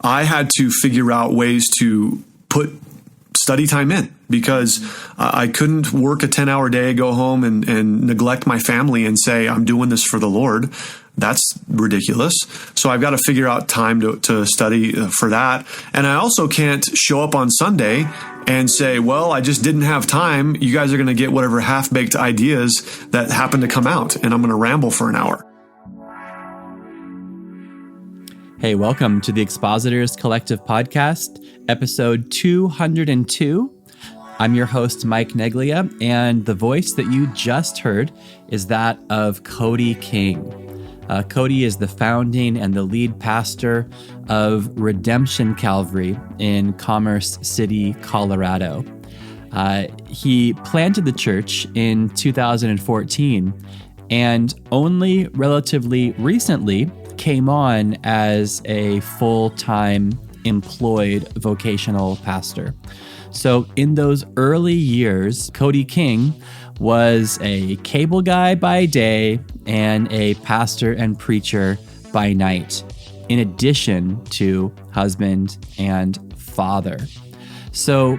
I had to figure out ways to put study time in, because I couldn't work a 10-hour day, go home and neglect my family and say, I'm doing this for the Lord. That's ridiculous. So I've got to figure out time to study for that. And I also can't show up on Sunday and say, well, I just didn't have time. You guys are going to get whatever half-baked ideas that happen to come out, and I'm going to ramble for an hour. Hey, welcome to the Expositors Collective Podcast, episode 202. I'm your host, Mike Neglia, and the voice that you just heard is that of Cody King. Cody is the founding and the lead pastor of Redemption Calvary in Commerce City, Colorado. He planted the church in 2014 and only relatively recently came on as a full-time employed vocational pastor. So in those early years, Cody King was a cable guy by day and a pastor and preacher by night, in addition to husband and father. So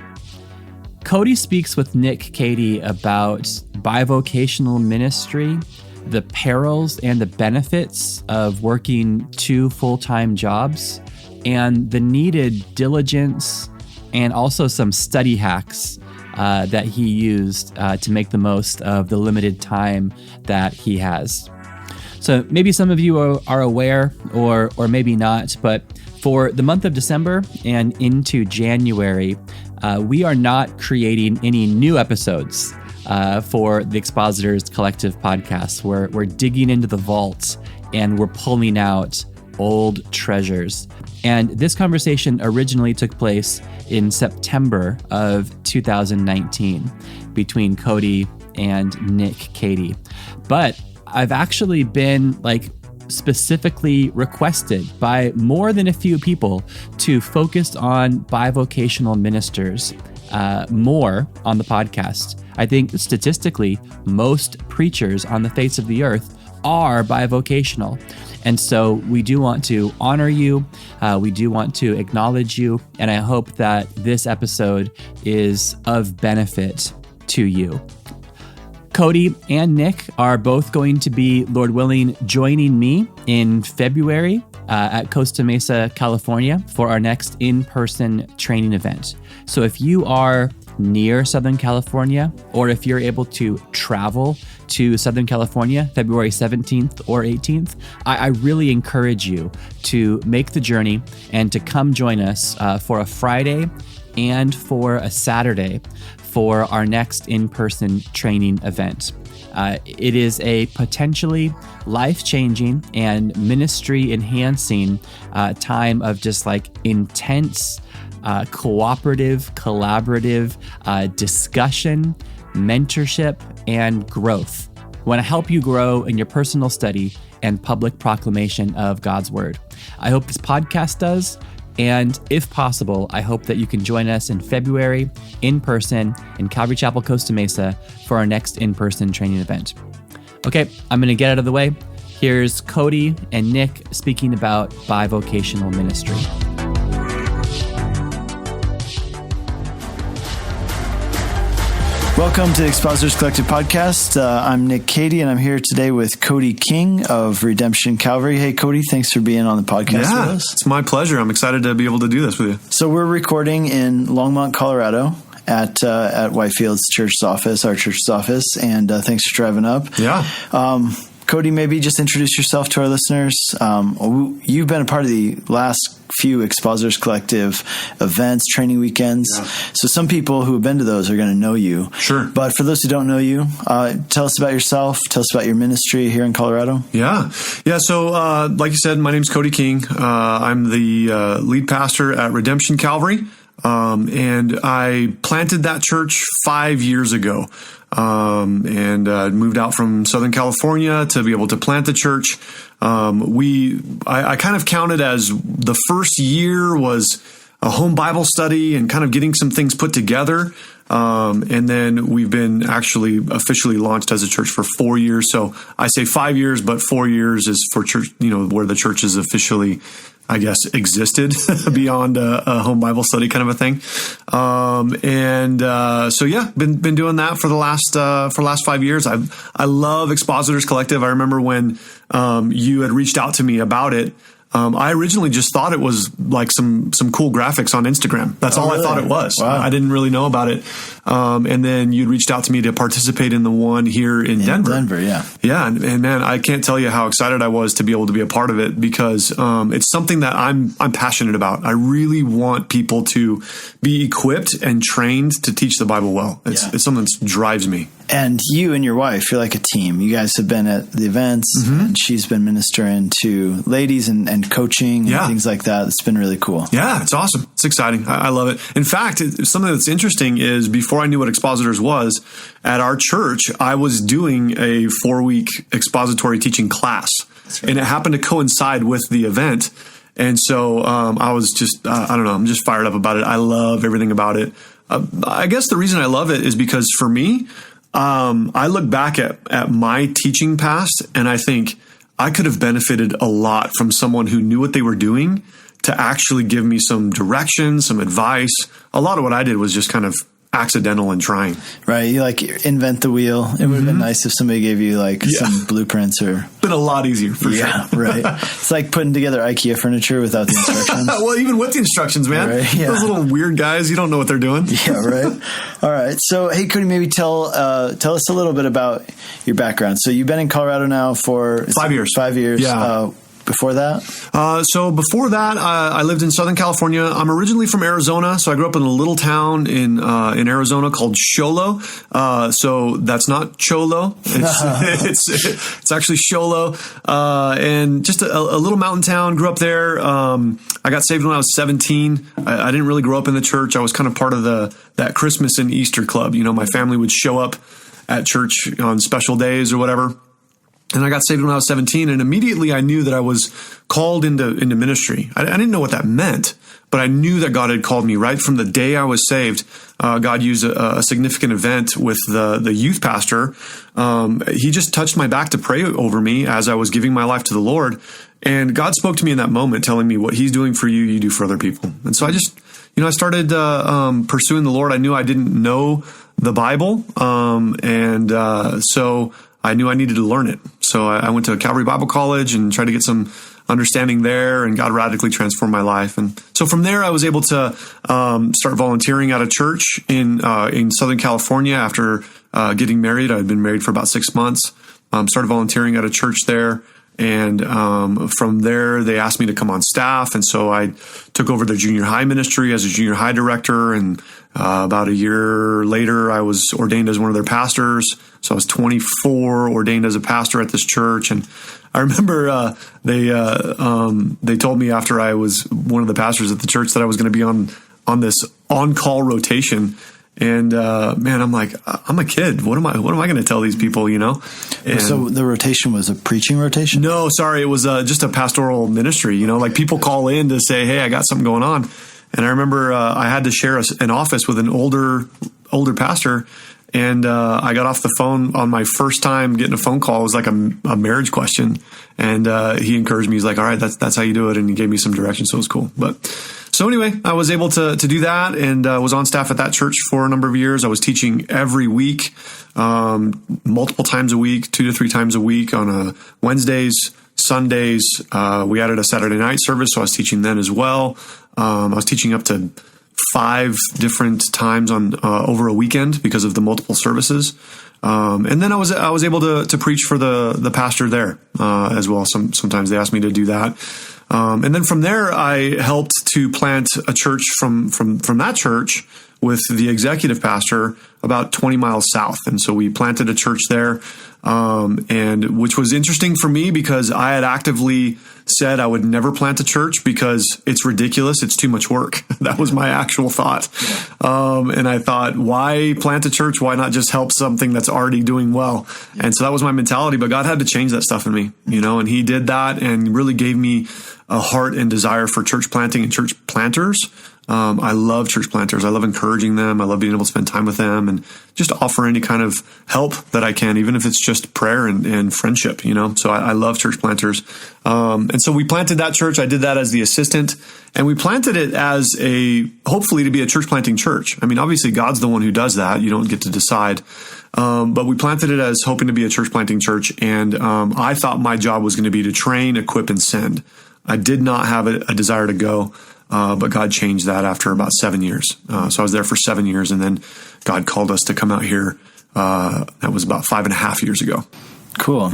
Cody speaks with Nick Cady about bivocational ministry, the perils and the benefits of working two full-time jobs, and the needed diligence and also some study hacks that he used to make the most of the limited time that he has. So maybe some of you are aware or maybe not, but for the month of December and into January, we are not creating any new episodes for the Expositors Collective Podcast. We're digging into the vault and we're pulling out old treasures. And this conversation originally took place in September of 2019 between Cody and Nick Cady. But I've actually been specifically requested by more than a few people to focus on bivocational ministers more on the podcast. I think statistically, most preachers on the face of the earth are bivocational. And so we do want to honor you. We do want to acknowledge you. And I hope that this episode is of benefit to you. Cody and Nick are both going to be, Lord willing, joining me in February at Costa Mesa, California for our next in-person training event. So if you are near Southern California, or if you're able to travel to Southern California, February 17th or 18th, I really encourage you to make the journey and to come join us for a Friday and for a Saturday for our next in-person training event. It is a potentially life-changing and ministry-enhancing time of just intense cooperative, collaborative discussion, mentorship, and growth. I want to help you grow in your personal study and public proclamation of God's Word. I hope this podcast does, and if possible, I hope that you can join us in February in person in Calvary Chapel, Costa Mesa for our next in-person training event. Okay, I'm going to get out of the way. Here's Cody and Nick speaking about bivocational ministry. Welcome to the Expositors Collective Podcast. I'm Nick Cady, and I'm here today with Cody King of Redemption Calvary. Hey, Cody, thanks for being on the podcast with us. It's my pleasure. I'm excited to be able to do this with you. So we're recording in Longmont, Colorado at Whitefield's church's office, our church's office, and thanks for driving up. Yeah. Cody, maybe just introduce yourself to our listeners. You've been a part of the last few Expositors Collective events, training weekends. Yeah. So some people who have been to those are going to know you. Sure. But for those who don't know you, tell us about yourself. Tell us about your ministry here in Colorado. Yeah. So like you said, my name's Cody King. I'm the lead pastor at Redemption Calvary. And I planted that church 5 years ago. And moved out from Southern California to be able to plant the church. I kind of counted as the first year was a home Bible study and kind of getting some things put together. And then we've been actually officially launched as a church for 4 years. So I say 5 years, but 4 years is for church, where the church is officially I guess, existed beyond a home Bible study kind of a thing. So yeah, been doing that for the last 5 years. I love Expositors Collective. I remember when you had reached out to me about it. I originally just thought it was like some cool graphics on Instagram. That's all really? I thought it was. Wow. I didn't really know about it. And then you'd reached out to me to participate in the one here in Denver. Yeah. Yeah. And man, I can't tell you how excited I was to be able to be a part of it because it's something that I'm passionate about. I really want people to be equipped and trained to teach the Bible well. It's something that drives me. And you and your wife, you're like a team. You guys have been at the events, and she's been ministering to ladies and coaching and things like that. It's been really cool. Yeah, it's awesome. It's exciting. I love it. In fact, something that's interesting is before I knew what Expositors was, at our church, I was doing a 4-week expository teaching class. Right. And it happened to coincide with the event. And so I was just, I don't know, I'm just fired up about it. I love everything about it. I guess the reason I love it is because for me, I look back at my teaching past and I think I could have benefited a lot from someone who knew what they were doing to actually give me some direction, some advice. A lot of what I did was just kind of accidental and trying. Right. You like invent the wheel. It would have been nice if somebody gave you like some blueprints or. Been a lot easier for sure. Right. It's like putting together IKEA furniture without the instructions. Well, even with the instructions, man. Right, yeah. Those little weird guys, you don't know what they're doing. Yeah, right. All right. So, hey, Cody, maybe tell us a little bit about your background. So you've been in Colorado now for 5 years. 5 years. Yeah. Before that? So before that, I lived in Southern California. I'm originally from Arizona, so I grew up in a little town in Arizona called Sholo. So that's not Cholo. It's actually Sholo, and just a little mountain town. Grew up there. I got saved when I was 17. I didn't really grow up in the church. I was kind of part of that Christmas and Easter club. You know, my family would show up at church on special days or whatever. And I got saved when I was 17, and immediately I knew that I was called into ministry. I didn't know what that meant, but I knew that God had called me right from the day I was saved. God used a significant event with the youth pastor. He just touched my back to pray over me as I was giving my life to the Lord. And God spoke to me in that moment, telling me what he's doing for you, you do for other people. And so I just, I started pursuing the Lord. I knew I didn't know the Bible. So I knew I needed to learn it. So I went to Calvary Bible College and tried to get some understanding there, and God radically transformed my life. And so from there, I was able to start volunteering at a church in Southern California after getting married. I had been married for about 6 months. Started volunteering at a church there. And from there, they asked me to come on staff. And so I took over the junior high ministry as a junior high director. And about a year later, I was ordained as one of their pastors. So I was 24, ordained as a pastor at this church. And I remember they told me after I was one of the pastors at the church that I was going to be on this on-call rotation. And man, I'm like, I'm a kid. What am I going to tell these people? And so the rotation was a preaching rotation? No, sorry, it was just a pastoral ministry. Like people call in to say, "Hey, I got something going on." And I remember I had to share an office with an older pastor. And I got off the phone on my first time getting a phone call. It was like a marriage question. And he encouraged me. He's like, "All right, that's how you do it." And he gave me some direction. So it was cool. So anyway, I was able to do that, and was on staff at that church for a number of years. I was teaching every week, multiple times a week, 2 to 3 times a week on Wednesdays, Sundays. We added a Saturday night service, so I was teaching then as well. I was teaching up to 5 different times on over a weekend because of the multiple services. And then I was able to preach for the pastor there as well. Sometimes they asked me to do that. And then from there, I helped to plant a church from that church with the executive pastor about 20 miles south. And so we planted a church there, and which was interesting for me because I had actively said I would never plant a church because it's ridiculous. It's too much work. That was my actual thought. And I thought, why plant a church? Why not just help something that's already doing well? And so that was my mentality, but God had to change that stuff in me, and he did that and really gave me a heart and desire for church planting and church planters. I love church planters. I love encouraging them. I love being able to spend time with them and just offer any kind of help that I can, even if it's just prayer and friendship, So I love church planters. And And so we planted that church. I did that as the assistant, and we planted it as hopefully to be a church planting church. I mean, obviously God's the one who does that. You don't get to decide. But we planted it as hoping to be a church planting church. And I thought my job was going to be to train, equip, and send. I did not have a desire to go, but God changed that after about 7 years. So I was there for 7 years, and then God called us to come out here. That was about 5.5 years ago. Cool.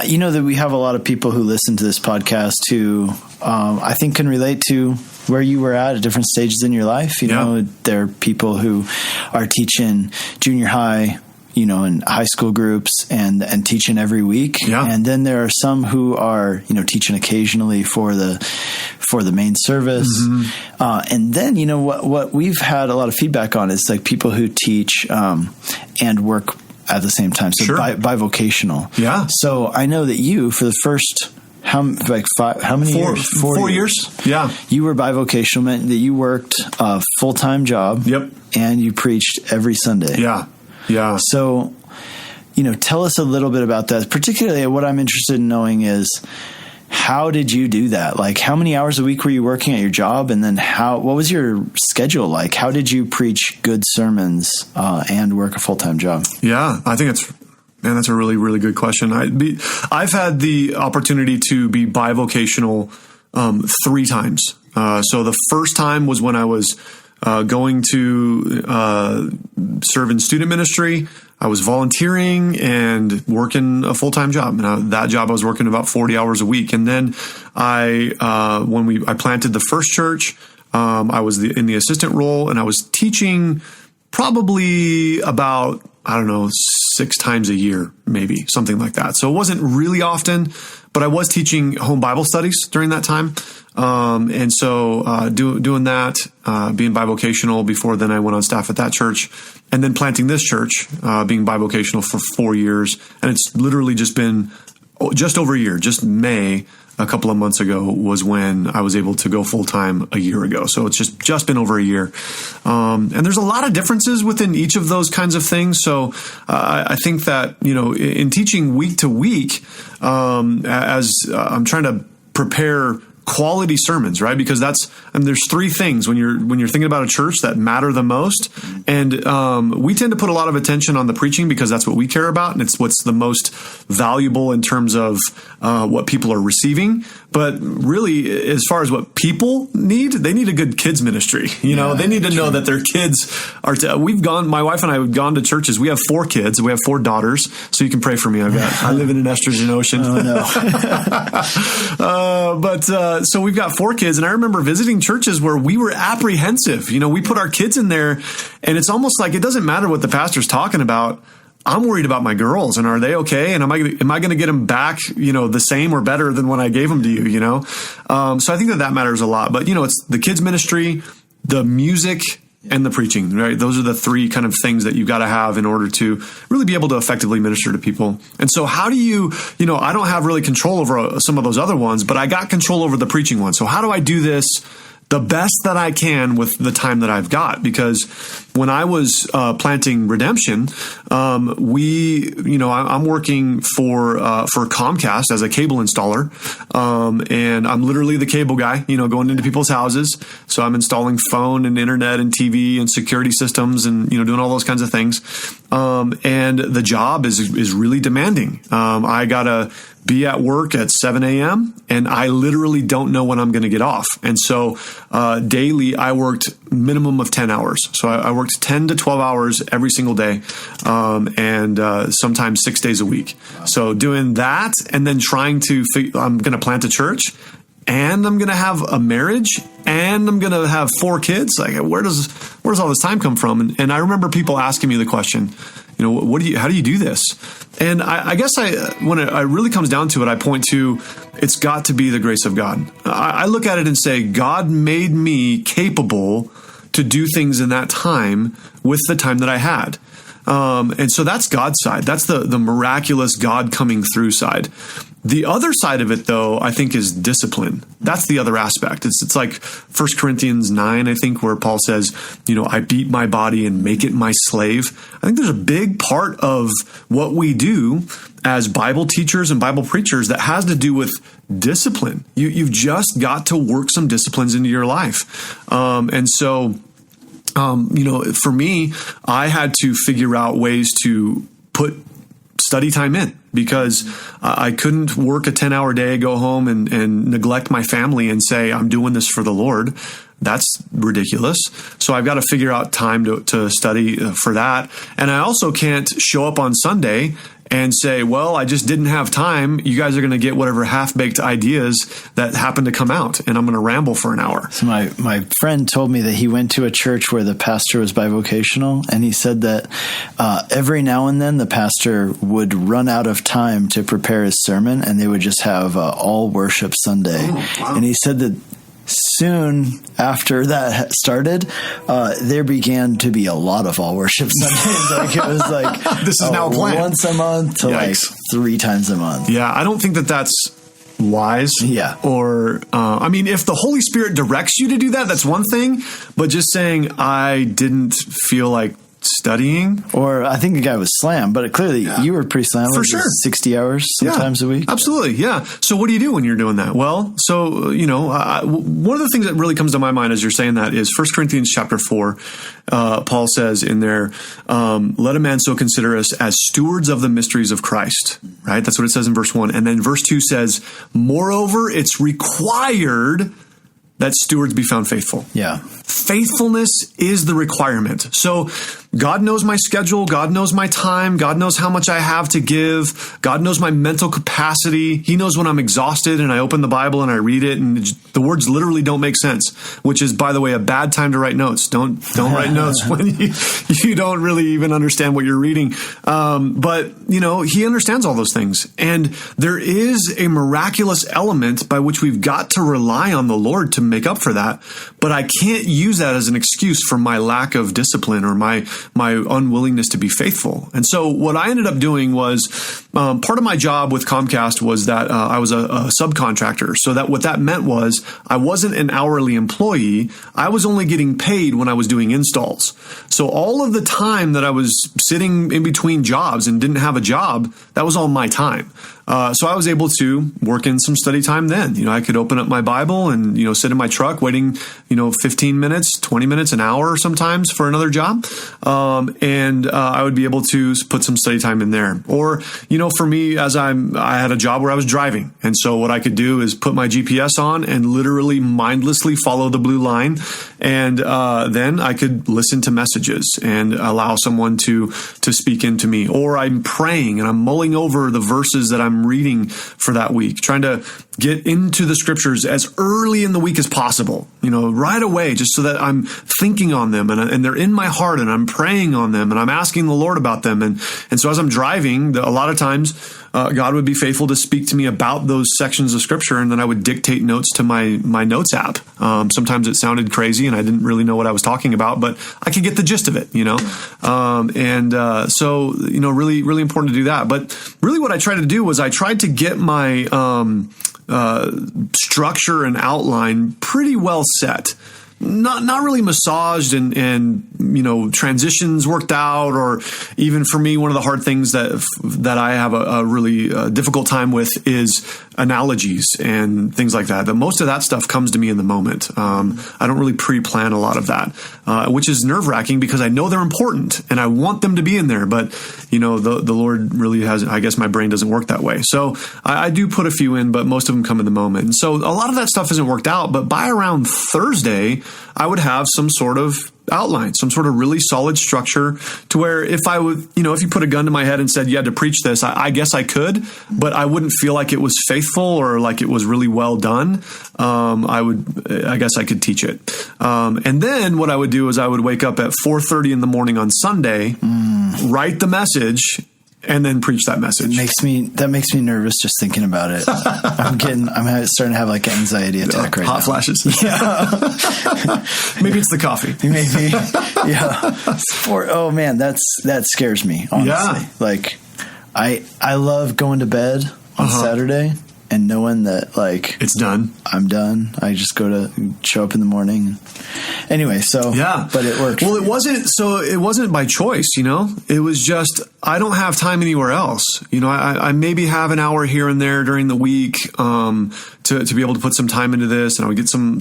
You know that we have a lot of people who listen to this podcast who I think can relate to where you were at different stages in your life. You know, there are people who are teaching junior high, in high school groups and teaching every week. Yeah. And then there are some who are, teaching occasionally for the main service. Mm-hmm. And then, what we've had a lot of feedback on is like people who teach and work at the same time. So Sure. Bivocational. Yeah. So I know that you, for the first, how many years? 4 years. Yeah. You were bivocational, meant that you worked a full-time job. Yep. And you preached every Sunday. Yeah. Yeah. So, tell us a little bit about that. Particularly what I'm interested in knowing is, how did you do that? Like, how many hours a week were you working at your job? And then what was your schedule like? How did you preach good sermons and work a full-time job? Yeah, I think that's a really, really good question. I've had the opportunity to be bivocational 3 times. So the first time was when I was going to serve in student ministry. I was volunteering and working a full-time job. And that job I was working about 40 hours a week. And then I planted the first church, I was in the assistant role, and I was teaching probably about, 6 times a year, maybe something like that. So it wasn't really often, but I was teaching home Bible studies during that time. And so doing that, being bivocational before then I went on staff at that church, and then planting this church, being bivocational for 4 years. And it's literally just been just over a year. Just May, a couple of months ago, was when I was able to go full time a year ago. So it's just been over a year. And there's a lot of differences within each of those kinds of things. So I think that, in teaching week to week, as I'm trying to prepare quality sermons, right? Because there's 3 things when you're thinking about a church that matter the most. And we tend to put a lot of attention on the preaching because that's what we care about. And it's what's the most valuable in terms of what people are receiving. But really, as far as what people need, they need a good kids ministry. They need to know that their kids are, my wife and I have gone to churches. We have 4 kids. We have 4 daughters. So you can pray for me. I live in an estrogen ocean. Oh, no. So we've got 4 kids, and I remember visiting churches where we were apprehensive. We put our kids in there, and it's almost like it doesn't matter what the pastor's talking about. I'm worried about my girls, and are they okay? And am I going to get them back, the same or better than when I gave them to you, So I think that matters a lot. But, it's the kids ministry, the music, and the preaching, right? Those are the 3 kind of things that you've got to have in order to really be able to effectively minister to people. And so how do you, I don't have really control over some of those other ones, but I got control over the preaching one. So how do I do this the best that I can with the time that I've got? Because when I was planting Redemption, I'm working for Comcast as a cable installer, and I'm literally the cable guy, going into people's houses. So I'm installing phone and internet and TV and security systems and doing all those kinds of things. And the job is really demanding. I gotta be at work at 7 a.m. and I literally don't know when I'm going to get off. And so daily I worked minimum of 10 hours. So I worked 10 to 12 hours every single day, and sometimes 6 days a week. So doing that and then trying to I'm going to plant a church, and I'm going to have a marriage, and I'm going to have 4 kids. Like, where does all this time come from? And I remember people asking me the question, how do you do this? And I guess when it really comes down to it, I point to, it's got to be the grace of God. I look at it and say, God made me capable to do things in that time with the time that I had. And so that's God's side. That's the miraculous God coming through side. The other side of it, though, I think is discipline. That's the other aspect. It's like 1 Corinthians 9, I think, where Paul says, I beat my body and make it my slave. I think there's a big part of what we do as Bible teachers and Bible preachers that has to do with discipline. You've just got to work some disciplines into your life. And so, for me, I had to figure out ways to put study time in, because I couldn't work a 10-hour day, go home and neglect my family and say, I'm doing this for the Lord. That's ridiculous. So I've got to figure out time to study for that. And I also can't show up on Sunday and say, well, I just didn't have time. You guys are going to get whatever half-baked ideas that happen to come out, and I'm going to ramble for an hour. So my friend told me that he went to a church where the pastor was bivocational, and he said that every now and then the pastor would run out of time to prepare his sermon, and they would just have all worship Sunday. Oh, wow. And he said that soon after that started, there began to be a lot of all worship Sundays. Like it was like this is now planned once a month to like 3 times a month. Yeah, I don't think that's wise. Yeah. Or, if the Holy Spirit directs you to do that, that's one thing. But just saying, I didn't feel like studying. Or I think the guy was slammed, but clearly you were pretty slammed. For sure. 60 hours sometimes a week. Absolutely. Yeah. So what do you do when you're doing that? Well, so, one of the things that really comes to my mind as you're saying that is 1 Corinthians chapter 4. Paul says in there, let a man so consider us as stewards of the mysteries of Christ, right? That's what it says in verse 1. And then verse 2 says, moreover, it's required that stewards be found faithful. Yeah. Faithfulness is the requirement. So God knows my schedule. God knows my time. God knows how much I have to give. God knows my mental capacity. He knows when I'm exhausted and I open the Bible and I read it and the words literally don't make sense, which is, by the way, a bad time to write notes. Don't write notes when you don't really even understand what you're reading. But he understands all those things. And there is a miraculous element by which we've got to rely on the Lord to make up for that. But I can't use that as an excuse for my lack of discipline or my unwillingness to be faithful. And so what I ended up doing was part of my job with Comcast was that I was a subcontractor. So that what that meant was I wasn't an hourly employee. I was only getting paid when I was doing installs. So all of the time that I was sitting in between jobs and didn't have a job, that was all my time. So I was able to work in some study time then. I could open up my Bible and, sit in my truck waiting, 15 minutes, 20 minutes, an hour sometimes for another job. And I would be able to put some study time in there. Or, for me, I had a job where I was driving. And so what I could do is put my GPS on and literally mindlessly follow the blue line. And then I could listen to messages and allow someone to speak into me. Or I'm praying and I'm mulling over the verses that I'm reading for that week, trying to get into the scriptures as early in the week as possible, right away, just so that I'm thinking on them and they're in my heart and I'm praying on them and I'm asking the Lord about them. And so as I'm driving, a lot of times God would be faithful to speak to me about those sections of scripture, and then I would dictate notes to my notes app. Sometimes it sounded crazy and I didn't really know what I was talking about, but I could get the gist of it, So, really, really important to do that. But really what I tried to do was I tried to get my structure and outline pretty well set. Not really massaged and transitions worked out, or even for me, one of the hard things that I have a really difficult time with is analogies and things like that. But most of that stuff comes to me in the moment. I don't really pre-plan a lot of that, which is nerve-wracking because I know they're important and I want them to be in there. But the Lord really hasn't. I guess my brain doesn't work that way. So I do put a few in, but most of them come in the moment. And so a lot of that stuff isn't worked out. But by around Thursday, I would have some sort of outline, some sort of really solid structure to where if I would, if you put a gun to my head and said you had to preach this, I guess I could, but I wouldn't feel like it was faithful or like it was really well done. I guess I could teach it. And then what I would do is I would wake up at 4:30 in the morning on Sunday, write the message, and then preach that message. That makes me nervous just thinking about it. I'm starting to have like an anxiety attack right now. Hot flashes. Yeah. Maybe it's the coffee. Maybe. Yeah. Oh man, that scares me, honestly. Yeah. Like I love going to bed on Saturday and knowing that like it's done. I'm done. I just show up in the morning. Anyway, so yeah, but it worked. Well, it wasn't by choice, It was just I don't have time anywhere else. I maybe have an hour here and there during the week to be able to put some time into this, and I would get some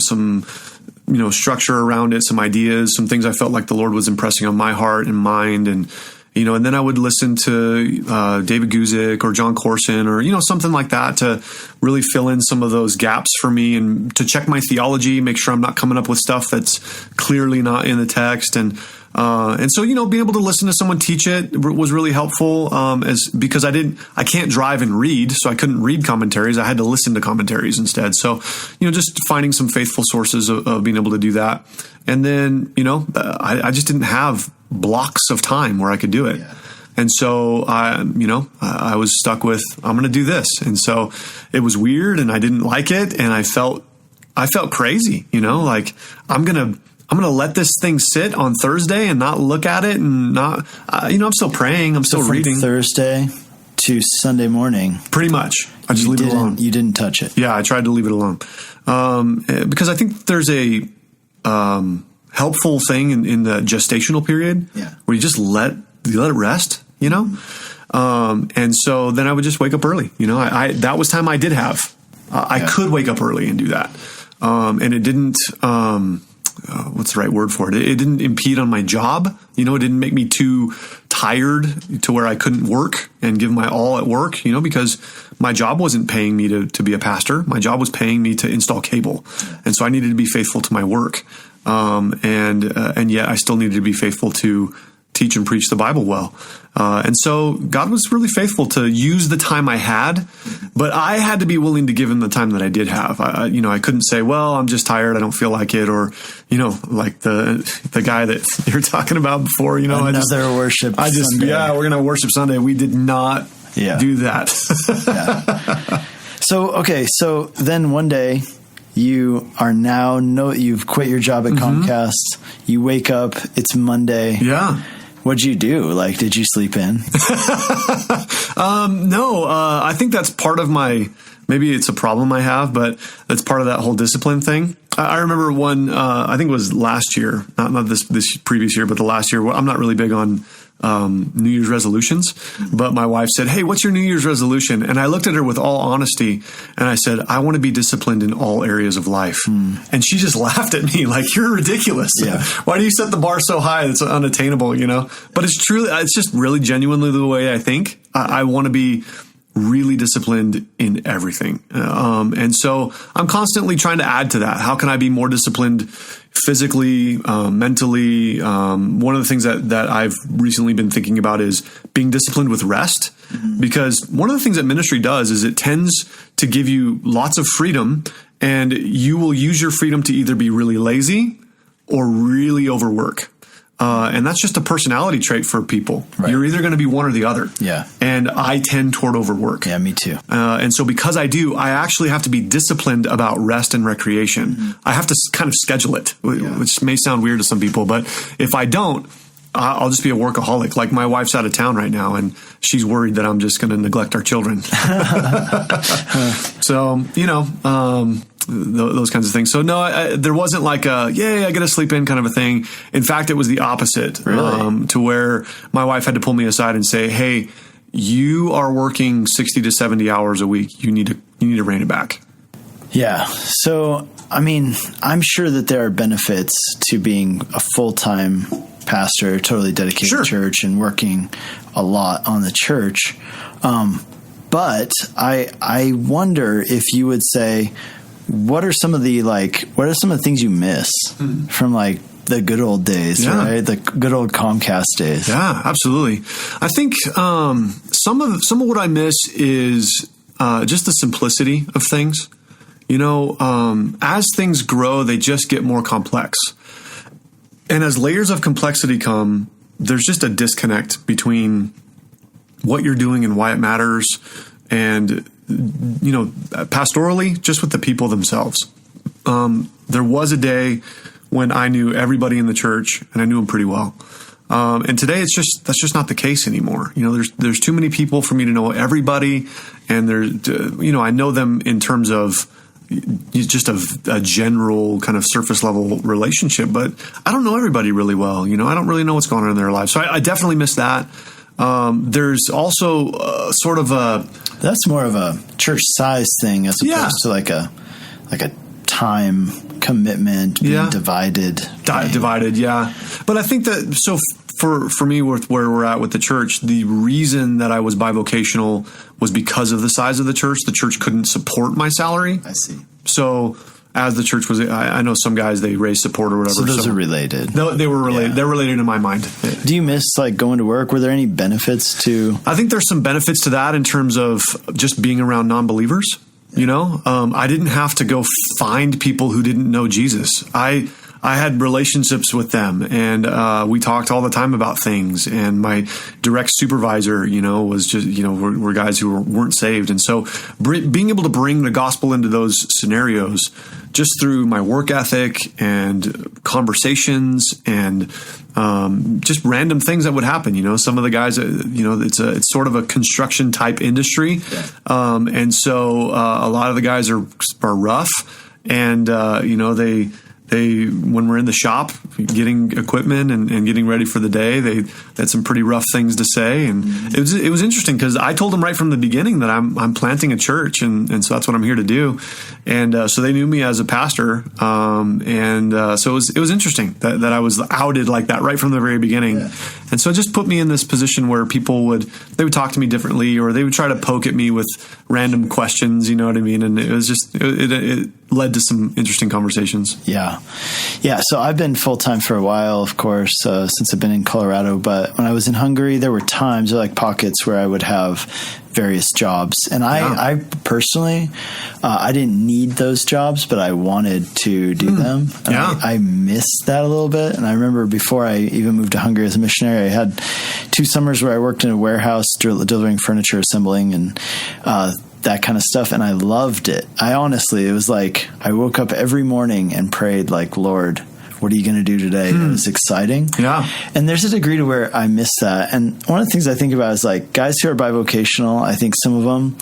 structure around it, some ideas, some things I felt like the Lord was impressing on my heart and mind, and then I would listen to David Guzik or John Corson or, something like that to really fill in some of those gaps for me and to check my theology, make sure I'm not coming up with stuff that's clearly not in the text. And so, being able to listen to someone teach it was really helpful because I can't drive and read, so I couldn't read commentaries. I had to listen to commentaries instead. So, just finding some faithful sources of being able to do that. And then, I just didn't have blocks of time where I could do it. Yeah. And so I was stuck with, I'm going to do this. And so it was weird and I didn't like it. And I felt crazy, like I'm going to let this thing sit on Thursday and not look at it and not, I'm still praying. I'm still reading. Thursday to Sunday morning. Pretty much. I just leave it alone. You didn't touch it. Yeah. I tried to leave it alone. Because I think there's a, helpful thing in the gestational period where you just let it rest, and so then I would just wake up early. That was time I did have. I could wake up early and do that, and it didn't. What's the right word for it? It didn't impede on my job. It didn't make me too tired to where I couldn't work and give my all at work. Because my job wasn't paying me to be a pastor. My job was paying me to install cable, and so I needed to be faithful to my work. And yet I still needed to be faithful to teach and preach the Bible well. And so God was really faithful to use the time I had, but I had to be willing to give him the time that I did have. I couldn't say, well, I'm just tired. I don't feel like it. Or, like the guy that you were talking about before, another worship Sunday. Yeah, we're going to worship Sunday. We did not do that. So then one day, you are you've quit your job at Comcast. You wake up, it's Monday. Yeah. What'd you do? Like, did you sleep in? No, I think that's part of maybe it's a problem I have, but that's part of that whole discipline thing. I remember one, I think it was last year, not this previous year, but the last year. I'm not really big on New Year's resolutions, but my wife said, "Hey, what's your New Year's resolution?" And I looked at her with all honesty and I said, "I want to be disciplined in all areas of life." And she just laughed at me like, "You're ridiculous. Yeah. Why do you set the bar so high? It's unattainable, But it's just really genuinely the way I think. I want to be really disciplined in everything. And so I'm constantly trying to add to that. How can I be more disciplined physically, mentally? One of the things that I've recently been thinking about is being disciplined with rest, because one of the things that ministry does is it tends to give you lots of freedom, and you will use your freedom to either be really lazy or really overwork. And that's just a personality trait for people. Right. You're either going to be one or the other. Yeah. And I tend toward overwork. Yeah, me too. And so because I do, I actually have to be disciplined about rest and recreation. I have to kind of schedule it, which may sound weird to some people, but if I don't, I'll just be a workaholic. Like my wife's out of town right now and she's worried that I'm just going to neglect our children. So, those kinds of things. So no, there wasn't like I get to sleep in kind of a thing. In fact, it was the opposite, really? To where my wife had to pull me aside and say, "Hey, you are working 60 to 70 hours a week. You need to rein it back." Yeah. So, I mean, I'm sure that there are benefits to being a full-time pastor, totally dedicated to church and working a lot on the church. But I wonder if you would say, what are some of the things you miss from like the good old days, right? The good old Comcast days. Yeah, absolutely. I think some of what I miss is just the simplicity of things. As things grow, they just get more complex. And as layers of complexity come, there's just a disconnect between what you're doing and why it matters. And, pastorally, just with the people themselves. There was a day when I knew everybody in the church, and I knew them pretty well. And today that's just not the case anymore. There's too many people for me to know everybody, and I know them in terms of just a general kind of surface level relationship, but I don't know everybody really well. I don't really know what's going on in their lives. So I definitely miss that. There's also sort of that's more of a church size thing as opposed to like a time commitment being divided. Divided, yeah. But I think that for me, with where we're at with the church, the reason that I was bivocational was because of the size of the church. The church couldn't support my salary. I see. So as the church was, I know some guys, they raised support or whatever. So those are related. They were related. Yeah. They're related in my mind. Do you miss going to work? Were there any benefits to? I think there's some benefits to that in terms of just being around non-believers. I didn't have to go find people who didn't know Jesus. I had relationships with them, and we talked all the time about things. And my direct supervisor, was just, were guys who weren't saved. And so being able to bring the gospel into those scenarios just through my work ethic and conversations and just random things that would happen. Some of the guys, it's sort of a construction type industry. Yeah. And so a lot of the guys are rough, and, they when we're in the shop getting equipment and getting ready for the day, they had some pretty rough things to say. And it was interesting because I told them right from the beginning that I'm planting a church, and so that's what I'm here to do. And so they knew me as a pastor. So it was interesting that I was outed like that right from the very beginning. Yeah. And so it just put me in this position where people would talk to me differently, or they would try to poke at me with random questions, you know what I mean? And it was just, it led to some interesting conversations. Yeah. Yeah. So I've been full-time for a while, of course, since I've been in Colorado. But when I was in Hungary, there were times, like pockets, where I would have various jobs. And I personally, I didn't need those jobs, but I wanted to do them. And I missed that a little bit. And I remember before I even moved to Hungary as a missionary, I had 2 summers where I worked in a warehouse delivering furniture, assembling, and that kind of stuff. And I loved it. It was like I woke up every morning and prayed like, Lord, what are you going to do today? It was exciting. Yeah. And there's a degree to where I miss that. And one of the things I think about is like guys who are bivocational, I think some of them,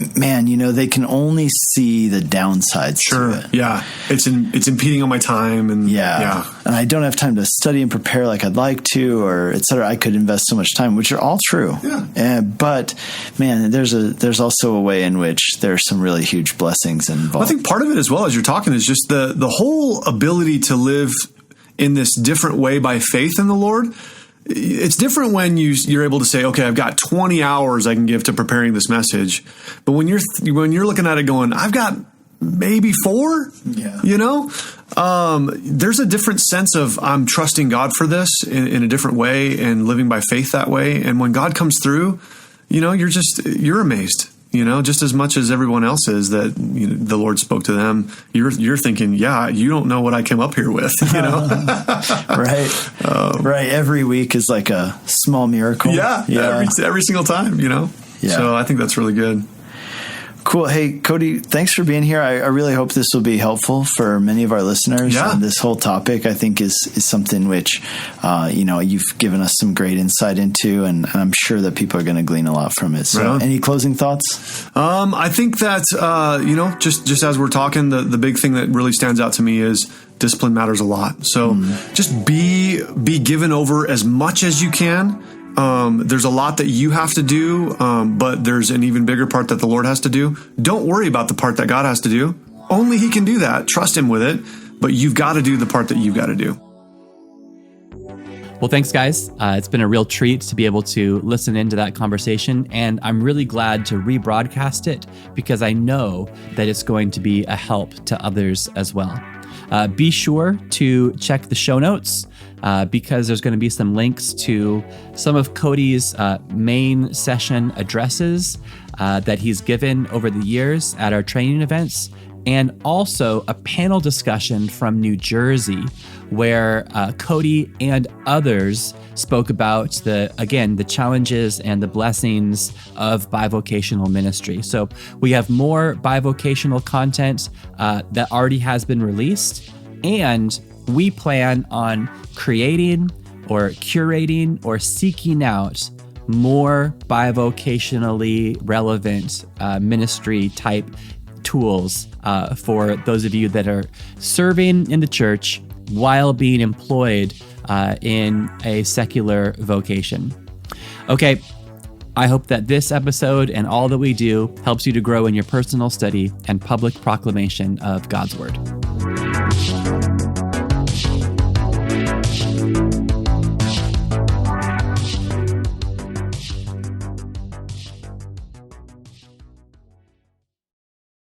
they can only see the downsides to it. Yeah. It's impeding on my time. And and I don't have time to study and prepare like I'd like to, or et cetera. I could invest so much time, which are all true. Yeah. But man, there's also a way in which there's some really huge blessings involved. Well, I think part of it as well as you're talking is just the whole ability to live in this different way by faith in the Lord. It's different when you're able to say, okay, I've got 20 hours I can give to preparing this message. But when you're looking at it going, I've got maybe 4, there's a different sense of I'm trusting God for this in a different way and living by faith that way. And when God comes through, you're amazed. Just as much as everyone else is that the Lord spoke to them, you're thinking, you don't know what I came up here with, Right. Right. Every week is like a small miracle. Yeah. Every single time, Yeah. So I think that's really good. Cool. Hey, Cody, thanks for being here. I really hope this will be helpful for many of our listeners. Yeah. And this whole topic, I think, is something which, you've given us some great insight into, and I'm sure that people are going to glean a lot from it. So any closing thoughts? I think that, just as we're talking, the big thing that really stands out to me is discipline matters a lot. So just be given over as much as you can. There's a lot that you have to do, but there's an even bigger part that the Lord has to do. Don't worry about the part that God has to do. Only He can do that. Trust Him with it, but you've got to do the part that you've got to do. Well, thanks, guys. It's been a real treat to be able to listen into that conversation, and I'm really glad to rebroadcast it because I know that it's going to be a help to others as well. Be sure to check the show notes because there's going to be some links to some of Cody's main session addresses that he's given over the years at our training events. and also a panel discussion from New Jersey where Cody and others spoke about the challenges and the blessings of bivocational ministry. So we have more bivocational content that already has been released, and we plan on creating or curating or seeking out more bivocationally relevant ministry type tools for those of you that are serving in the church while being employed in a secular vocation. Okay, I hope that this episode and all that we do helps you to grow in your personal study and public proclamation of God's Word.